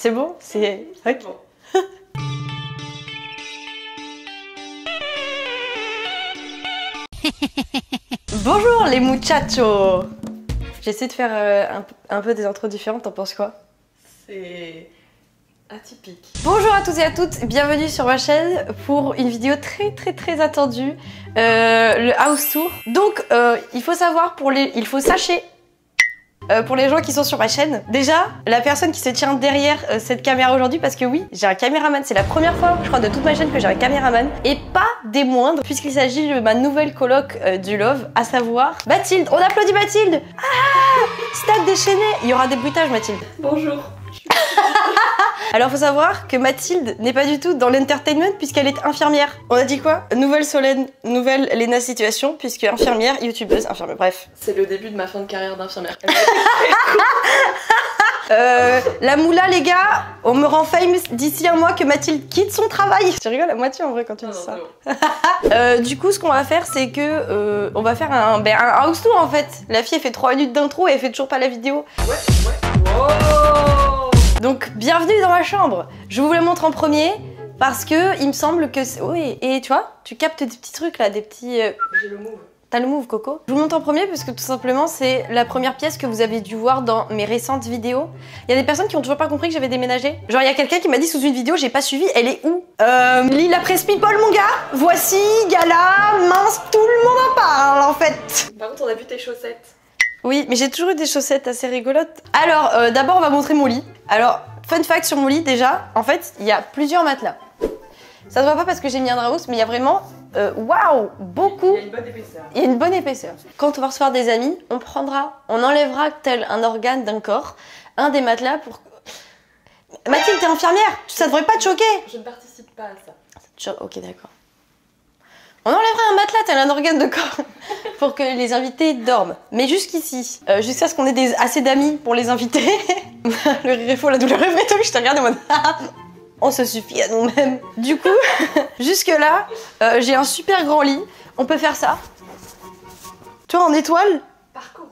C'est bon? C'est... Ok. Bon. Bonjour les muchachos. J'essaie de faire un peu des intros différentes, t'en penses quoi? C'est atypique. Bonjour à tous et à toutes, bienvenue sur ma chaîne pour une vidéo très attendue, le house tour. Donc il faut savoir pour les gens qui sont sur ma chaîne, déjà la personne qui se tient derrière cette caméra aujourd'hui, parce que oui, j'ai un caméraman, c'est la première fois je crois de toute ma chaîne que j'ai un caméraman, et pas des moindres, puisqu'il s'agit de ma nouvelle coloc du Love, à savoir Mathilde. On applaudit Mathilde. Ah, stade déchaîné. Il y aura des bruitages Mathilde. Bonjour. Alors faut savoir que Mathilde n'est pas du tout dans l'entertainment puisqu'elle est infirmière. On a dit quoi? Nouvelle Solène, nouvelle Léna situation, puisque infirmière, youtubeuse, infirmière, bref. C'est le début de ma fin de carrière d'infirmière. La moula les gars, on me rend famous d'ici un mois que Mathilde quitte son travail. Tu rigoles à moitié en vrai quand tu dis ça. Du coup ce qu'on va faire c'est que on va faire un house tour en fait. La fille elle fait 3 minutes d'intro et elle fait toujours pas la vidéo. Ouais. Wow. Donc bienvenue dans ma chambre. Je vous la montre en premier parce que il me semble que... Oui, et tu vois, tu captes des petits trucs là, des petits... J'ai le move. T'as le move Coco. Je vous montre en premier parce que tout simplement c'est la première pièce que vous avez dû voir dans mes récentes vidéos. Il y a des personnes qui ont toujours pas compris que j'avais déménagé. Genre il y a quelqu'un qui m'a dit sous une vidéo, j'ai pas suivi, elle est où? Lis la presse people mon gars. Voici, gala, mince, tout le monde en parle en fait. Par contre on a vu tes chaussettes. Oui, mais j'ai toujours eu des chaussettes assez rigolotes. Alors, d'abord, on va montrer mon lit. Alors, fun fact sur mon lit, déjà, en fait, il y a plusieurs matelas. Ça se voit pas parce que j'ai mis un drap hausse, mais il y a vraiment, waouh, beaucoup. Il y a une bonne épaisseur. Il y a une bonne épaisseur. Quand on va recevoir des amis, on enlèvera tel un organe d'un corps, un des matelas pour... Mathilde, t'es infirmière, ça devrait pas te choquer. Je ne participe pas à ça. Ok, d'accord. On enlèvera un matelas tel un organe de corps pour que les invités dorment. Mais jusqu'ici, jusqu'à ce qu'on ait assez d'amis pour les inviter. Le rire est faux, la douleur est vraie, je te regarde en mode on se suffit à nous-mêmes. Du coup, jusque là, j'ai un super grand lit. On peut faire ça. Tu vois, en étoile. Parcours.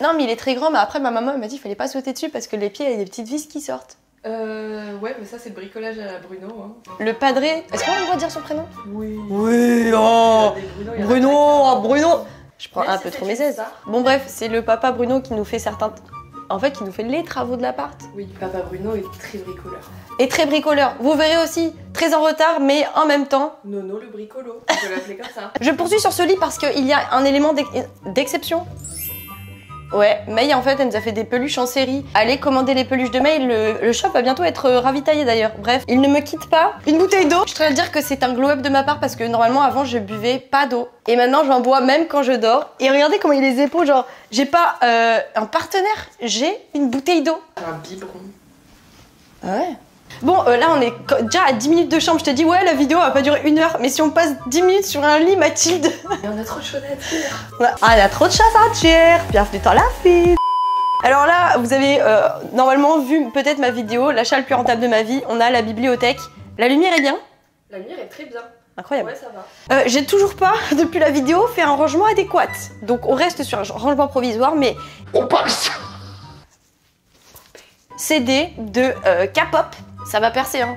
Non mais il est très grand, mais après ma maman m'a dit qu'il fallait pas sauter dessus parce que les pieds, il y a des petites vis qui sortent. Ouais, mais ça c'est le bricolage à la Bruno. Hein. Le padré, est-ce qu'on a le droit de dire son prénom? Oui. Oui, oh Bruno. Je prends Même un si peu c'est trop mes juste aises. ça. Bon bref, c'est le papa Bruno qui nous fait certains... En fait, qui nous fait les travaux de l'appart. Oui, papa Bruno est très bricoleur. Et très bricoleur. Vous verrez aussi, très en retard, mais en même temps... Nono le bricolo, on peut l'appeler comme ça. Je poursuis sur ce lit parce qu'il y a un élément d'exception. Ouais, May en fait elle nous a fait des peluches en série. Allez commander les peluches de May, le shop va bientôt être ravitaillé d'ailleurs. Bref, il ne me quitte pas. Une bouteille d'eau. Je tiens à dire que c'est un glow up de ma part parce que normalement avant je buvais pas d'eau. Et maintenant j'en bois même quand je dors. Et regardez comment il a les épaules, genre j'ai pas un partenaire, j'ai une bouteille d'eau. Un biberon. Ouais. Bon, là on est déjà à 10 minutes de chambre, je te dis ouais la vidéo va pas durer 1 heure, mais si on passe 10 minutes sur un lit Mathilde... Mais on a trop de choses à dire. Ah, il y a trop de choses à dire. Bienvenue dans la file. Alors là, vous avez normalement vu peut-être ma vidéo, l'achat le plus rentable de ma vie, on a la bibliothèque. La lumière est bien. La lumière est très bien. Incroyable. Ouais, ça va. J'ai toujours pas, depuis la vidéo, fait un rangement adéquat. Donc on reste sur un rangement provisoire, mais... On passe. CD de K-pop, ça va percer, hein.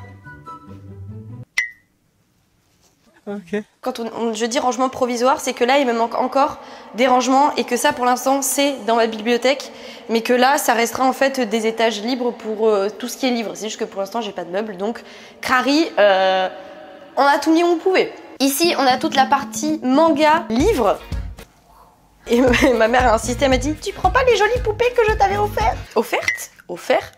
Ok. Quand je dis rangement provisoire, c'est que là il me manque encore des rangements et que ça pour l'instant c'est dans ma bibliothèque, mais que là ça restera en fait des étages libres pour tout ce qui est livre. C'est juste que pour l'instant j'ai pas de meubles, donc crari, on a tout mis où on pouvait. Ici on a toute la partie manga, livre. Et ma mère a insisté, elle m'a dit tu prends pas les jolies poupées que je t'avais offertes? Offert?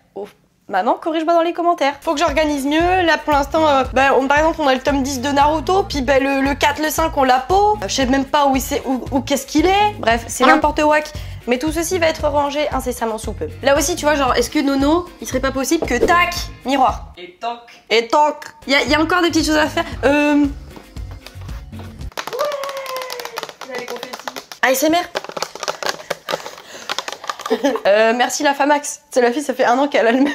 Maman, corrige-moi dans les commentaires. Faut que j'organise mieux. Là, pour l'instant, par exemple, on a le tome 10 de Naruto, puis le 4, le 5, on l'a peau. Je sais même pas où qu'est-ce qu'il est. Bref, c'est n'importe wack. Mais tout ceci va être rangé incessamment sous peu. Là aussi, tu vois, genre, est-ce que Nono, il serait pas possible que tac, miroir. Et toc. Et toc. Il y a encore des petites choses à faire. Ouais. Il a les confettis. ASMR. Merci la Famax. C'est la fille, ça fait 1 an qu'elle a le même.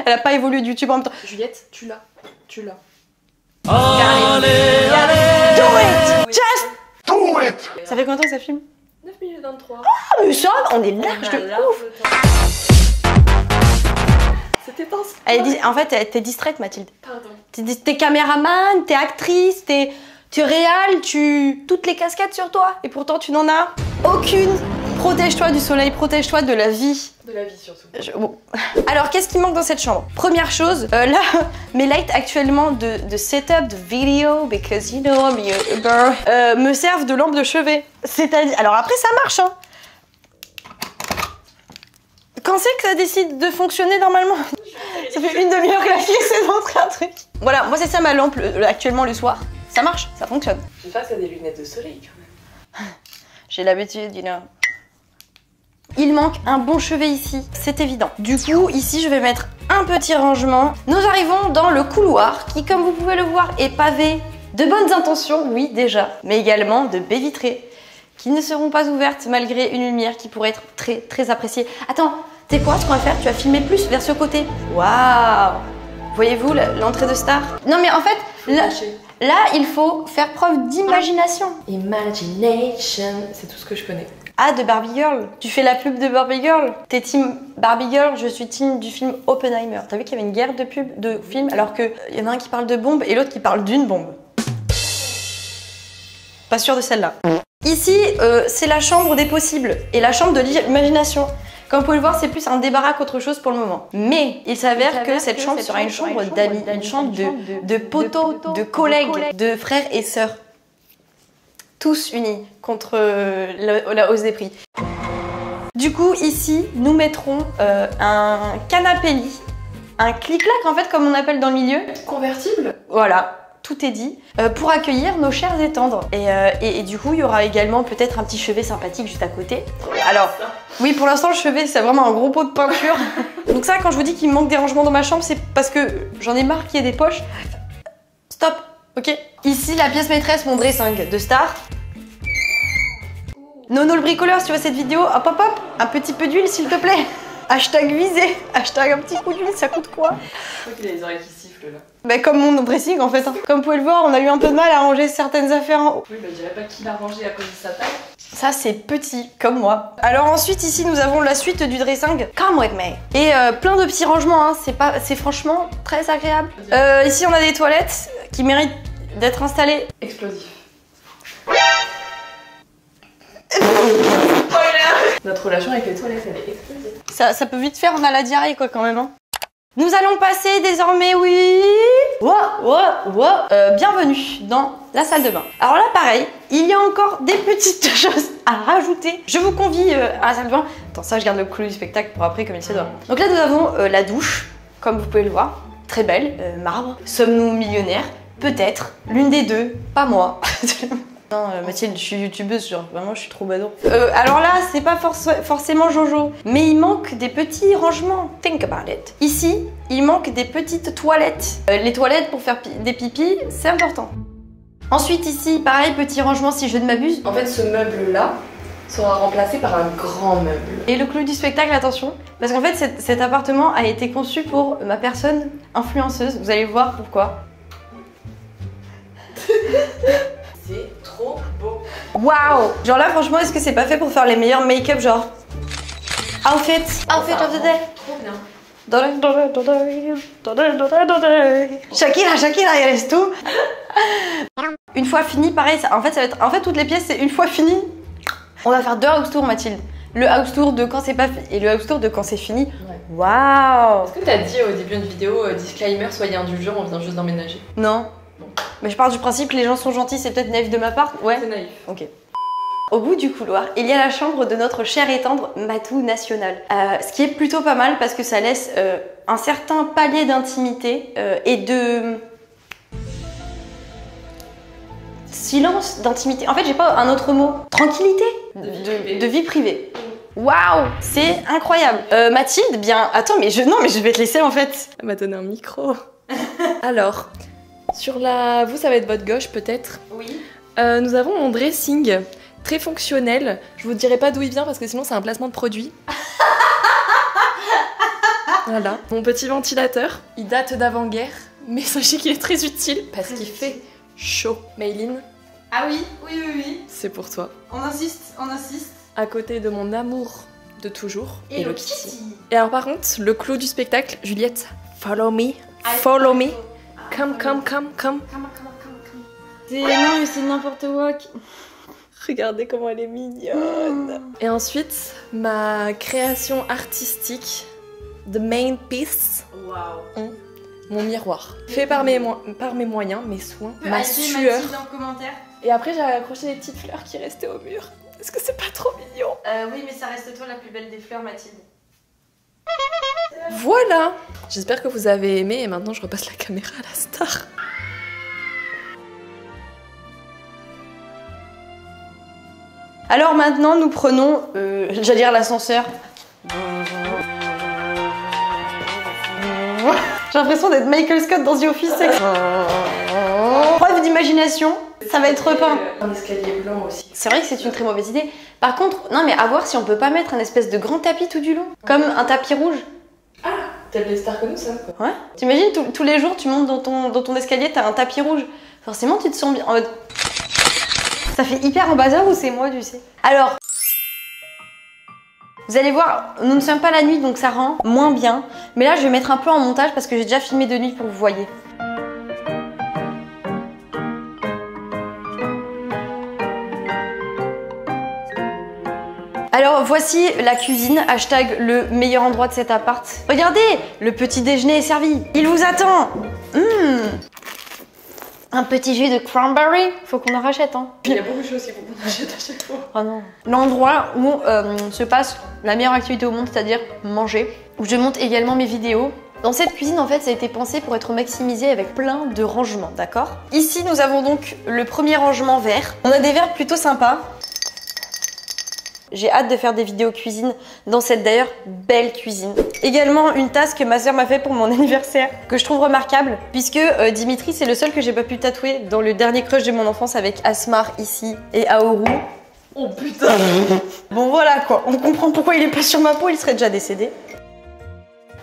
Elle a pas évolué de YouTube en même temps. Juliette, tu l'as. Tu l'as. Allez, Do it! Just do it! Ça fait combien de temps que ça filme? 9 minutes 23. Ah mais ça, on est large de ouf! En fait, t'es distraite, Mathilde. Pardon. T'es caméraman, t'es actrice, t'es réal, toutes les casquettes sur toi. Et pourtant, tu n'en as aucune. Protège-toi du soleil, protège-toi de la vie. De la vie surtout. Bon. Alors, qu'est-ce qui manque dans cette chambre? Première chose, là, mes lights actuellement de setup, de vidéo, because you know I'm a YouTuber, me servent de lampe de chevet. C'est-à-dire... Alors après, ça marche, hein. Quand c'est que ça décide de fonctionner normalement? Ça fait une demi-heure que la fille essaie de montrer un truc. Voilà, moi c'est ça ma lampe actuellement le soir. Ça marche, ça fonctionne. J'espère que t'as des lunettes de soleil quand même. J'ai l'habitude, you know. Il manque un bon chevet ici, c'est évident. Du coup, ici, je vais mettre un petit rangement. Nous arrivons dans le couloir qui, comme vous pouvez le voir, est pavé de bonnes intentions, oui, déjà, mais également de baies vitrées qui ne seront pas ouvertes malgré une lumière qui pourrait être très, très appréciée. Attends, tu sais quoi, ce qu'on va faire? Tu vas filmer plus vers ce côté. Waouh! Voyez-vous l'entrée de Star? Non, mais en fait, là, il faut faire preuve d'imagination. Imagination, c'est tout ce que je connais. Ah, de Barbie Girl. Tu fais la pub de Barbie Girl. T'es team Barbie Girl, je suis team du film Oppenheimer. T'as vu qu'il y avait une guerre de pub de films alors qu'il y en a un qui parle de bombe et l'autre qui parle d'une bombe. Pas sûr de celle-là. Ici, c'est la chambre des possibles et la chambre de l'imagination. Comme vous pouvez le voir, c'est plus un débarras qu'autre chose pour le moment. Mais il s'avère que cette chambre sera une chambre d'amis, une chambre de potos, de collègues, de frères et sœurs. Tous unis contre la hausse des prix. Du coup, ici, nous mettrons un canapé lit, un clic-clac en fait, comme on appelle dans le milieu. Convertible? Voilà. Tout est dit, pour accueillir nos chers et tendres. Et du coup, il y aura également peut-être un petit chevet sympathique juste à côté. Alors, oui, pour l'instant, le chevet, c'est vraiment un gros pot de peinture. Donc ça, quand je vous dis qu'il me manque des rangements dans ma chambre, c'est parce que j'en ai marre qu'il y ait des poches. Stop, ok? Ici, la pièce maîtresse, mon dressing de Star. Nono le bricoleur, si tu vois cette vidéo, hop hop hop, un petit peu d'huile s'il te plaît. Hashtag visé, hashtag un petit coup d'huile, ça coûte quoi? Je crois qu'il a les oreilles qui sifflent là. Bah comme mon dressing en fait. Comme vous pouvez le voir, on a eu un peu de mal à ranger certaines affaires en haut. Oui, bah je dirais pas qu'il a rangé à cause de sa taille. Ça c'est petit, comme moi. Alors ensuite ici nous avons la suite du dressing. Come with me. Et plein de petits rangements, hein. C'est franchement très agréable. Ici on a des toilettes qui méritent d'être installées. Explosif. Notre relation avec les toilettes, elle est explosive. Ça peut vite faire, on a la diarrhée quoi quand même. Hein. Nous allons passer désormais, oui, bienvenue dans la salle de bain. Alors là, pareil, il y a encore des petites choses à rajouter. Je vous convie à la salle de bain. Attends, ça, je garde le clou du spectacle pour après, comme il se doit. Donc là, nous avons la douche, comme vous pouvez le voir, très belle, marbre. Sommes-nous millionnaires? Peut-être. L'une des deux, pas moi. Non, Mathilde, je suis youtubeuse, genre vraiment je suis trop badon. Alors là, c'est pas forcément Jojo, mais il manque des petits rangements. Think about it. Ici, il manque des petites toilettes. Les toilettes pour faire des pipis, c'est important. Ensuite ici, pareil, petit rangement si je ne m'abuse. En fait, ce meuble-là sera remplacé par un grand meuble. Et le clou du spectacle, attention, parce qu'en fait cet appartement a été conçu pour ma personne influenceuse. Vous allez voir pourquoi. C'est trop beau. Waouh! Genre là, franchement, est-ce que c'est pas fait pour faire les meilleurs make-up, genre outfit of the day? Trop bien. Shakira, il reste tout. Une fois fini, pareil, ça, en fait, toutes les pièces, c'est une fois fini. On va faire deux house tours, Mathilde. Le house tour de quand c'est pas fini et le house tour de quand c'est fini. Ouais. Waouh! Est-ce que t'as dit au début de vidéo, disclaimer, soyez indulgents, on vient juste d'emménager? Non. Mais je pars du principe que les gens sont gentils, c'est peut-être naïf de ma part. Ouais. C'est naïf. Ok. Au bout du couloir, il y a la chambre de notre cher et tendre Matou National. Ce qui est plutôt pas mal parce que ça laisse un certain palier d'intimité et de silence, d'intimité. En fait, j'ai pas un autre mot. Tranquillité, de vie privée. Waouh, c'est incroyable. Mathilde, bien. Attends, mais je vais te laisser en fait. Elle m'a donné un micro. Alors, sur la... Vous, ça va être votre gauche peut-être. Oui. Nous avons mon dressing. Très fonctionnel. Je vous dirai pas d'où il vient parce que sinon c'est un placement de produit. Voilà. Mon petit ventilateur. Il date d'avant-guerre, mais sachez qu'il est très utile parce qu'il fait chaud. Mayline. Ah oui, oui. C'est pour toi. On insiste. À côté de mon amour de toujours. Hello Kitty. Et alors par contre, le clou du spectacle, Juliette, Follow me. Follow me. Come, come, come, come. Non, mais c'est n'importe quoi. Regardez comment elle est mignonne. Et ensuite, ma création artistique, the main piece, mon miroir. Fait par mes moyens, mes soins, ma sueur. Et après, j'ai accroché des petites fleurs qui restaient au mur. Est-ce que c'est pas trop mignon? Oui, mais ça reste toi la plus belle des fleurs, Mathilde. Voilà. J'espère que vous avez aimé et maintenant je repasse la caméra à la star. Alors maintenant, nous prenons, j'allais dire l'ascenseur. J'ai l'impression d'être Michael Scott dans The Office. Preuve d'imagination, ça va être repeint. Un escalier blanc aussi. C'est vrai que c'est une très mauvaise idée. Par contre, non mais à voir si on peut pas mettre un espèce de grand tapis tout du long. Comme un tapis rouge. Ah, t'as des stars comme ça quoi. Ouais. T'imagines tous les jours tu montes dans ton escalier, t'as un tapis rouge. Forcément tu te sens bien en mode... Ça fait hyper en bazar ou c'est moi, tu sais. Alors, vous allez voir, nous ne sommes pas la nuit donc ça rend moins bien. Mais là je vais mettre un peu en montage parce que j'ai déjà filmé de nuit pour que vous voyez. Alors voici la cuisine, hashtag le meilleur endroit de cet appart. Regardez, le petit déjeuner est servi. Il vous attend. Un petit jus de cranberry, faut qu'on en rachète hein. Il y a beaucoup de choses qu'il faut qu'on achète à chaque fois. Oh non. L'endroit où se passe la meilleure activité au monde, c'est-à-dire manger. Où je monte également mes vidéos. Dans cette cuisine en fait ça a été pensé pour être maximisé avec plein de rangements, d'accord? Ici nous avons donc le premier rangement vert. On a des verres plutôt sympas. J'ai hâte de faire des vidéos cuisine dans cette d'ailleurs belle cuisine. Également une tasse que ma soeur m'a fait pour mon anniversaire, que je trouve remarquable, puisque Dimitri c'est le seul que j'ai pas pu tatouer dans le dernier crush de mon enfance avec Asmar ici et Aoru. Oh putain. Bon voilà quoi, on comprend pourquoi il est pas sur ma peau, il serait déjà décédé.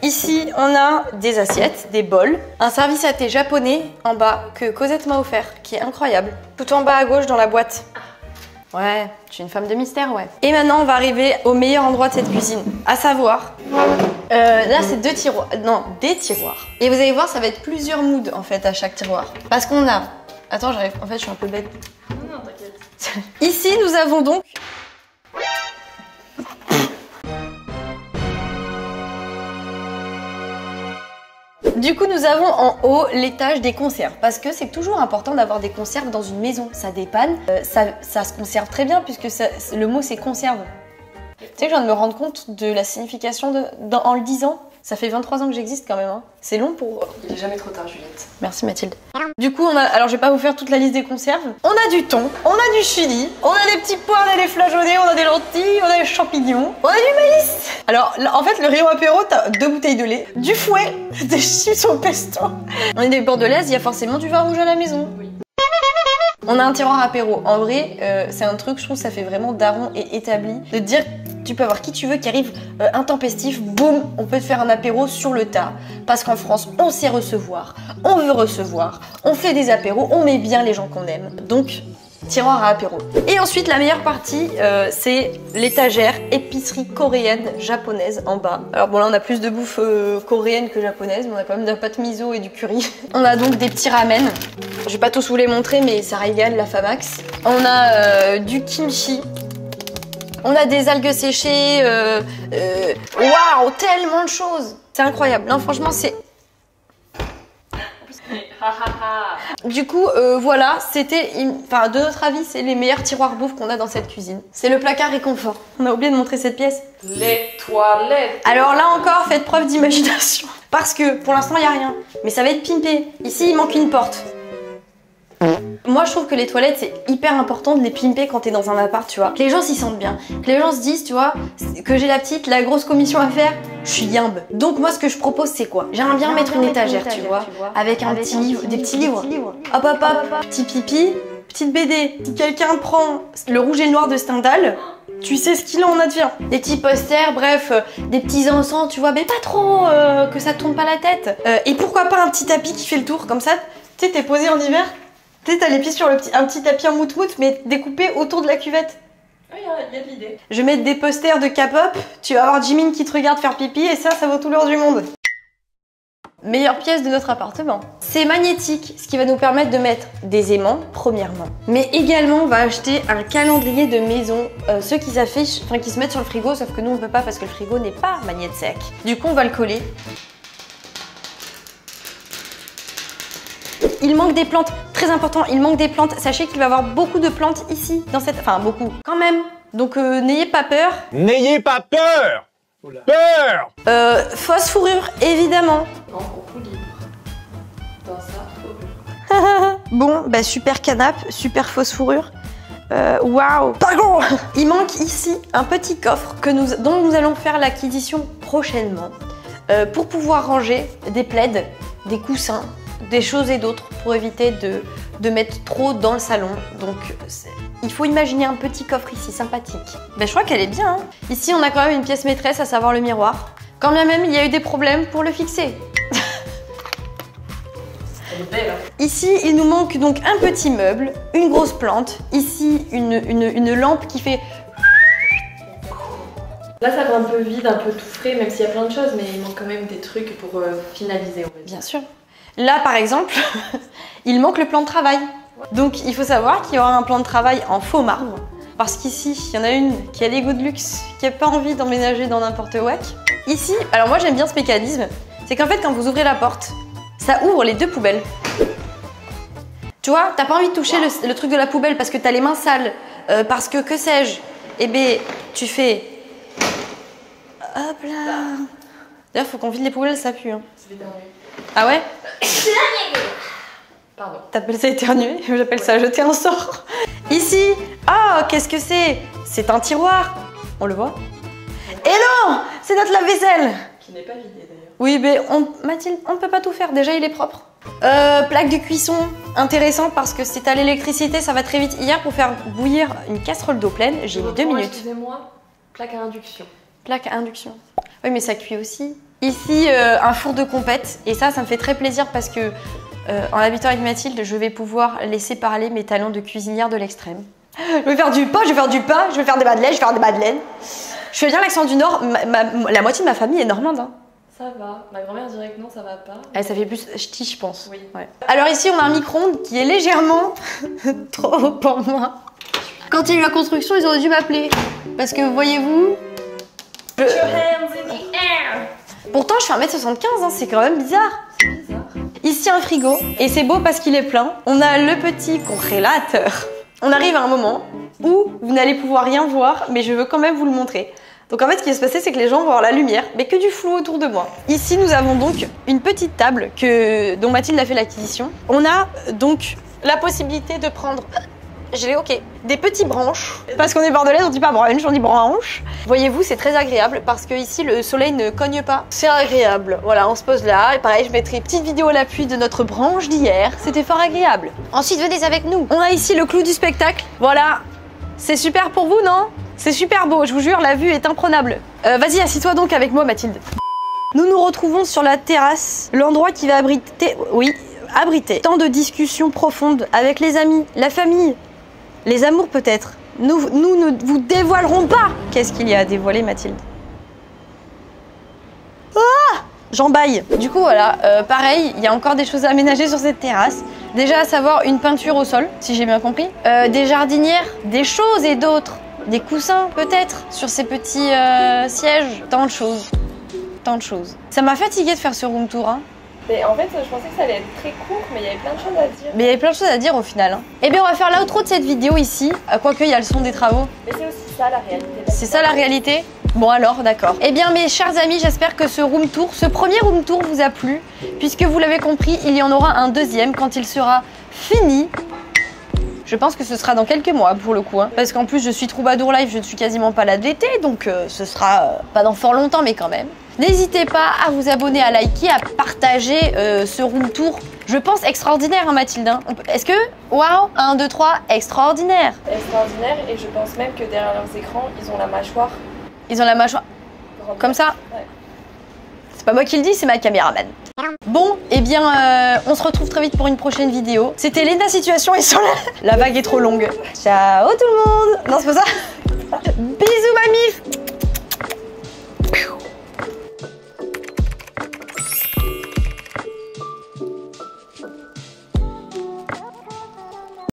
Ici on a des assiettes, des bols, un service à thé japonais en bas que Cosette m'a offert, qui est incroyable. Tout en bas à gauche dans la boîte. Ouais, je suis une femme de mystère, ouais. Et maintenant, on va arriver au meilleur endroit de cette cuisine, à savoir... là, c'est des tiroirs. Et vous allez voir, ça va être plusieurs moods, en fait, à chaque tiroir. Parce qu'on a... Attends, j'arrive... En fait, je suis un peu bête. Non, t'inquiète. Ici, nous avons donc... Du coup, nous avons en haut l'étage des conserves parce que c'est toujours important d'avoir des conserves dans une maison. Ça dépanne, ça se conserve très bien puisque le mot c'est conserve. Tu sais que je viens de me rendre compte de la signification en le disant. Ça fait 23 ans que j'existe quand même. Hein. C'est long pour... Il est jamais trop tard, Juliette. Merci Mathilde. Du coup, alors je vais pas vous faire toute la liste des conserves. On a du thon, on a du chili, on a des petits pois, on a des flageolets, on a des lentilles, on a des champignons, on a du maïs. Alors là, en fait, le rayon apéro, t'as 2 bouteilles de lait, du fouet, des chips au pesto. On est des bordelaises, il y a forcément du vin rouge à la maison. Oui. On a un tiroir apéro. En vrai, c'est un truc, je trouve, ça fait vraiment daron et établi de dire tu peux avoir qui tu veux qui arrive intempestif, boum, on peut te faire un apéro sur le tas. Parce qu'en France, on sait recevoir, on veut recevoir, on fait des apéros, on met bien les gens qu'on aime. Donc, tiroir à apéro. Et ensuite, la meilleure partie, c'est l'étagère épicerie coréenne, japonaise en bas. Alors bon, là, on a plus de bouffe coréenne que japonaise, mais on a quand même de la pâte miso et du curry. On a donc des petits ramen. Je vais pas tous vous les montrer, mais ça régale la Famax. On a du kimchi. On a des algues séchées. Waouh, tellement de choses. C'est incroyable. Non, franchement, c'est... Du coup, voilà, c'était... Enfin, de notre avis, c'est les meilleurs tiroirs bouffe qu'on a dans cette cuisine. C'est le placard réconfort. On a oublié de montrer cette pièce. Les toilettes. Alors là encore, faites preuve d'imagination. Parce que, pour l'instant, il n'y a rien. Mais ça va être pimpé. Ici, il manque une porte. Moi je trouve que les toilettes c'est hyper important de les pimper quand t'es dans un appart, tu vois. Que les gens s'y sentent bien, que les gens se disent, tu vois, que j'ai la grosse commission à faire, je suis yimbe. Donc moi ce que je propose c'est quoi? J'aimerais bien mettre une étagère, tu vois, avec un petit livre, des petits livres. Hop hop hop, petit pipi, petite BD. Si quelqu'un prend le rouge et le noir de Stendhal, tu sais ce qu'il en advient. Des petits posters, bref, des petits encens, tu vois, mais pas trop que ça te tourne pas la tête. Et pourquoi pas un petit tapis qui fait le tour, comme ça, tu sais, t'es posé en hiver. Tu sais, t'as les pieds sur un petit tapis en mout-mout, mais découpé autour de la cuvette. Oui, il y a de l'idée. Je vais mettre des posters de K-pop, tu vas avoir Jimin qui te regarde faire pipi, et ça vaut tout l'or du monde. Meilleure pièce de notre appartement. C'est magnétique, ce qui va nous permettre de mettre des aimants, premièrement. Mais également, on va acheter un calendrier de maison, ceux qui s'affichent, enfin qui se mettent sur le frigo, sauf que nous on peut pas parce que le frigo n'est pas magnétique. Du coup, on va le coller. Il manque des plantes, très important, il manque des plantes. Sachez qu'il va y avoir beaucoup de plantes ici, dans cette... Enfin, beaucoup, quand même. Donc, n'ayez pas peur. N'ayez pas peur! Peur! Fausse fourrure, évidemment. Non, beaucoup libre. Dans ça, fourrure. Bon, bah super canapé, super fausse fourrure. Waouh! Pardon! Il manque ici un petit coffre dont nous allons faire l'acquisition prochainement pour pouvoir ranger des plaids, des coussins, des choses et d'autres pour éviter de mettre trop dans le salon. Donc il faut imaginer un petit coffre ici, sympathique. Ben, je crois qu'elle est bien. Hein. Ici, on a quand même une pièce maîtresse, à savoir le miroir. Quand bien même, il y a eu des problèmes pour le fixer. Elle est belle. Hein. Ici, il nous manque donc un petit meuble, une grosse plante. Ici, une lampe qui fait... Là, ça va un peu vide, un peu tout frais, même s'il y a plein de choses, mais il manque quand même des trucs pour finaliser, on va dire. Bien sûr. Là, par exemple, il manque le plan de travail. Donc, il faut savoir qu'il y aura un plan de travail en faux marbre. Parce qu'ici, il y en a une qui a des goûts de luxe, qui n'a pas envie d'emménager dans n'importe où. Ici, alors moi j'aime bien ce mécanisme, c'est qu'en fait, quand vous ouvrez la porte, ça ouvre les deux poubelles. Tu vois, t'as pas envie de toucher le truc de la poubelle parce que t'as les mains sales, parce que sais-je, eh ben, tu fais... Hop là. D'ailleurs, faut qu'on vide les poubelles, ça pue. Hein. Ah ouais? Pardon. T'appelles ça éternuer? J'appelle ça jeter un sort. Ici, oh, qu'est-ce que c'est? C'est un tiroir. On le voit? Et non! C'est notre lave-vaisselle. Qui n'est pas vidé d'ailleurs. Oui, mais Mathilde, on ne peut pas tout faire. Déjà, il est propre. Plaque de cuisson, intéressant parce que c'est à l'électricité, ça va très vite. Hier, pour faire bouillir une casserole d'eau pleine, j'ai mis 2 minutes. Excusez-moi, plaque à induction. Plaque à induction. Oui, mais ça cuit aussi. Ici, un four de compète. Et ça me fait très plaisir parce que en habitant avec Mathilde, je vais pouvoir laisser parler mes talents de cuisinière de l'extrême. Je vais faire du pain, je vais faire du pain, je vais faire des madeleines, je vais faire des madeleines. Je fais bien l'accent du Nord. La moitié de ma famille est normande. Hein. Ça va. Ma grand-mère dirait que non, ça va pas. Ah, ça fait plus ch'ti, je pense. Oui. Ouais. Alors ici, on a un micro-ondes qui est légèrement trop haut pour moi. Quand il y a eu la construction, ils auraient dû m'appeler. Parce que, voyez-vous... Put your hands in the air. Pourtant, je fais 1m75, hein, c'est quand même bizarre. C'est bizarre. Ici, un frigo. Et c'est beau parce qu'il est plein. On a le petit congélateur. On arrive à un moment où vous n'allez pouvoir rien voir, mais je veux quand même vous le montrer. Donc en fait, ce qui va se passer, c'est que les gens vont avoir la lumière, mais que du flou autour de moi. Ici, nous avons donc une petite table dont Mathilde a fait l'acquisition. On a donc la possibilité de prendre... des petits branches. Parce qu'on est bordelaise, on dit pas brunch, on dit branche. Voyez-vous, c'est très agréable parce que ici le soleil ne cogne pas. C'est agréable. Voilà, on se pose là. Et pareil, je mettrai une petite vidéo à l'appui de notre branche d'hier. C'était fort agréable. Ensuite, venez avec nous. On a ici le clou du spectacle. Voilà. C'est super pour vous, non? C'est super beau, je vous jure, la vue est imprenable. Vas-y, assis-toi donc avec moi, Mathilde. Nous nous retrouvons sur la terrasse, l'endroit qui va abriter... Oui, abriter. Tant de discussions profondes avec les amis, la famille. Les amours peut-être. Nous ne vous dévoilerons pas. Qu'est-ce qu'il y a à dévoiler, Mathilde? Ah, j'en baille. Du coup, voilà, pareil, il y a encore des choses à aménager sur cette terrasse. Déjà, à savoir une peinture au sol, si j'ai bien compris. Des jardinières, des choses et d'autres. Des coussins, peut-être, sur ces petits sièges. Tant de choses. Tant de choses. Ça m'a fatiguée de faire ce room tour, hein. Mais en fait, je pensais que ça allait être très court, mais il y avait plein de choses à dire. Mais il y avait plein de choses à dire au final. Hein. Eh bien, on va faire l'outro de cette vidéo ici. Quoique, il y a le son des travaux. Mais c'est aussi ça la réalité. C'est ça la réalité? Bon alors, d'accord. Eh bien, mes chers amis, j'espère que ce room tour, ce premier room tour vous a plu. Puisque vous l'avez compris, il y en aura un deuxième quand il sera fini. Je pense que ce sera dans quelques mois pour le coup. Hein. Parce qu'en plus, je suis Troubadour Live, je ne suis quasiment pas là de l'été. Donc, ce sera pas dans fort longtemps, mais quand même. N'hésitez pas à vous abonner, à liker, à partager ce room tour. Je pense extraordinaire, hein, Mathilde. Hein. Est-ce que, waouh, 1, 2, 3, extraordinaire. Extraordinaire, et je pense même que derrière leurs écrans, ils ont la mâchoire. Ils ont la mâchoire comme ça. Ouais. C'est pas moi qui le dis, c'est ma caméraman. Bon, eh bien, on se retrouve très vite pour une prochaine vidéo. C'était Lena Situation et sur la vague est trop longue. Ciao tout le monde. Non, c'est pas ça. Bisous, mamif.